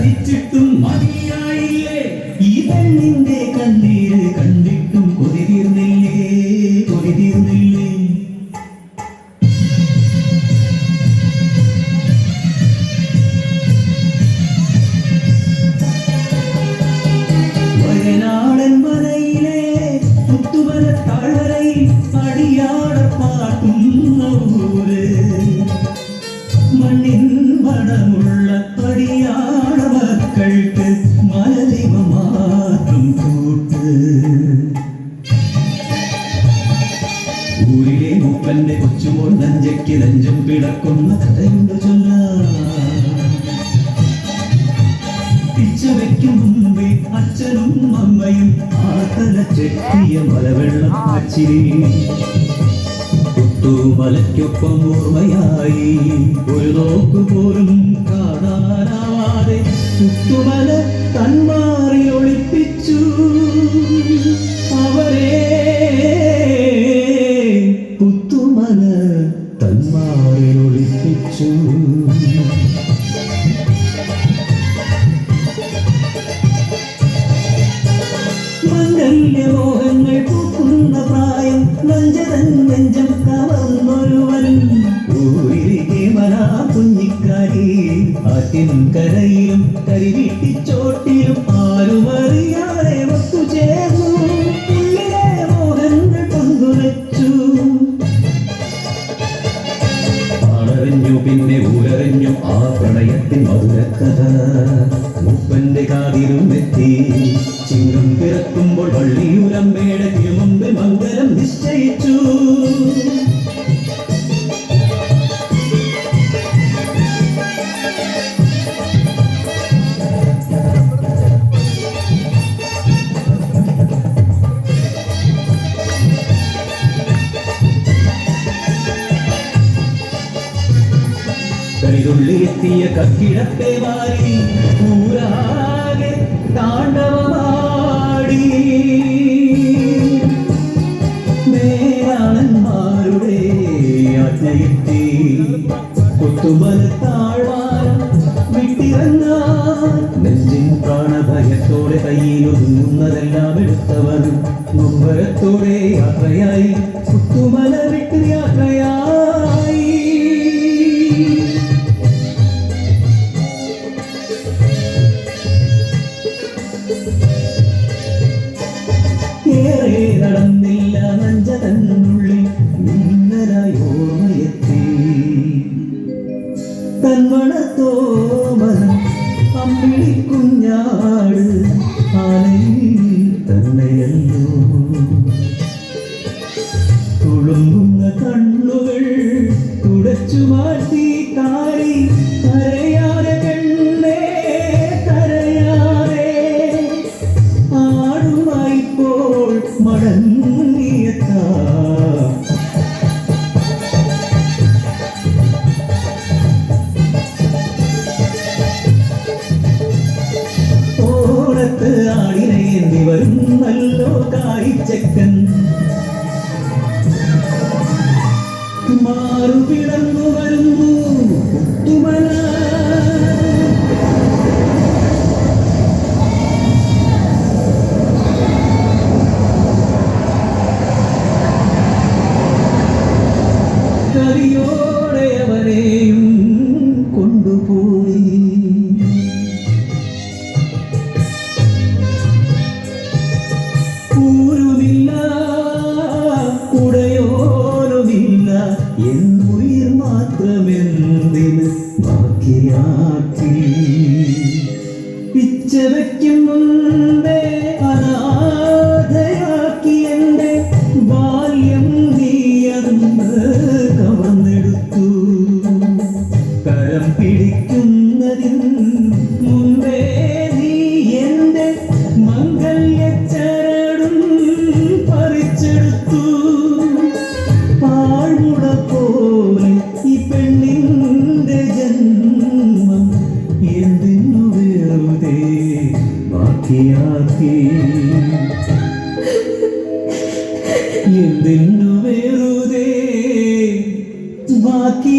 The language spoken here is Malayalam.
ചതിച്ചിട്ടും മതിയായില്ലേ ഈ പെണ്ണിന്റെ കണ്ണീര് കണ്ടിട്ടും കൊതി തീർന്നില്ലേ കൊതി തീർന്നില്ലേ വയനാടൻ മനയിലെ മുത്തുമല താഴ്വരയിൽ അടിയാട പാട്ടുന്ന ഊര് മണ്ണിൻ മണമുള്ള പടിയാട മക്കൾക്ക് മലദിവ മാറ്റും കൂട്ട് ഊരിലെ മൂപ്പന്റെ കൊച്ചുമോൾ നഞ്ചയ്ക്ക് നെഞ്ചും പിടക്കുന്ന കഥയുണ്ട് ചൊല്ലാം പിച്ച വയ്ക്കും മുമ്പേ അച്ഛനും അമ്മയും ആത്തല ചെട്ടിയ മലവെള്ളം അച്ചിരി മലയ്ക്കൊപ്പം ഓർമ്മയായി ഒരു നോക്ക് പോലും കാണാനാവാതെ പുത്തുമല തന്മാറി ഒളിപ്പിച്ചു അവരെ പുത്തുമല തന്മാറി ഒളിപ്പിച്ചു മോഹങ്ങൾ പൂക്കുന്ന പ്രായം നഞ്ചതൻ നെഞ്ചം കവർന്നൊരുവൻ ഊരിലെ മനാ കുഞ്ഞിക്കാരി ആറ്റിൻ കരയിലും കരിവീട്ടിച്ചോട്ടിലും ആരും അറിയാതെ ഒത്തുചേർന്നു ഉള്ളിലെ മോഹങ്ങൾ പങ്കുവച്ചു ആളറിഞ്ഞു പിന്നെ ഊരറിഞ്ഞു ആ പ്രണയത്തിൻ മധുരക്കഥ മുപ്പന്റെ കാതിലും എത്തി ചിങ്ങം പിറക്കുമ്പോൾ വള്ളിയൂരമ്മയുടെ തിരുമുമ്പിൽ മംഗലം നിശ്ചയിച്ചു കളിതുള്ളിയെത്തിയ കക്കിടത്തെ വാരി ഊരാകെ താണ്ഡവമാടി മേലാളന്മാരുടെ ആജ്ഞയെത്തി കൊത്തുമല താഴ്വാരം വിട്ടിറങ്ങാൻ നെഞ്ചിൻ പ്രാണഭയത്തോടെ കയ്യിലൊതുങ്ങുന്നതെല്ലാം എടുത്തവൻ നൊമ്പരത്തോടെ യാത്രയായി കൊത്തുമല വിട്ട് യാത്രയായി ഏറെ നടന്നില്ല നഞ്ചതന്നുള്ളിൽ നിന്നലായി ഓർമ്മയെത്തി തന്മണത്തോമന അമ്മിളി കുഞ്ഞാട് ആലയിൽ തന്നെയല്ലോ തുളുമ്പുന്ന കണ്ണുകൾ തുടച്ചു മാറ്റി കാരി കരയാതെ കണ്ണേ കരയാതെ ആടുമായിപ്പോൾ മടങ്ങിയെത്താ ഓണത്ത് ആടിനേന്തി വരുന്നല്ലോ കായിച്ചക്കൻ മാറുപിടന്നു വരുന്നു പുത്തുമല കവിയോടെ അവരെയും കൊണ്ടുപോയി ൂരുമില്ല ഉടയോരുമില്ല എന്നുയിർ മാത്രമെന്തിന് ബാക്കിയാക്കി പിച്ച വയ്ക്കും മുൻപേ അനാഥയാക്കി എൻ്റെ ബാല്യം നീയന്ന് കവർന്നെടുത്തു കരം പിടിക്കുന്നതിൻ മുൻപേ നീ എൻ്റെ മംഗല്യച്ചരടും പറിച്ചെടുത്തു പാഴ്മുട പോലെ ഈ പെണ്ണിൻ്റെ ജന്മം എന്തിനു വെറുതെ ബാക്കിയാക്കി എന്തിനു വെറുതെ ബാക്കിയാക്കി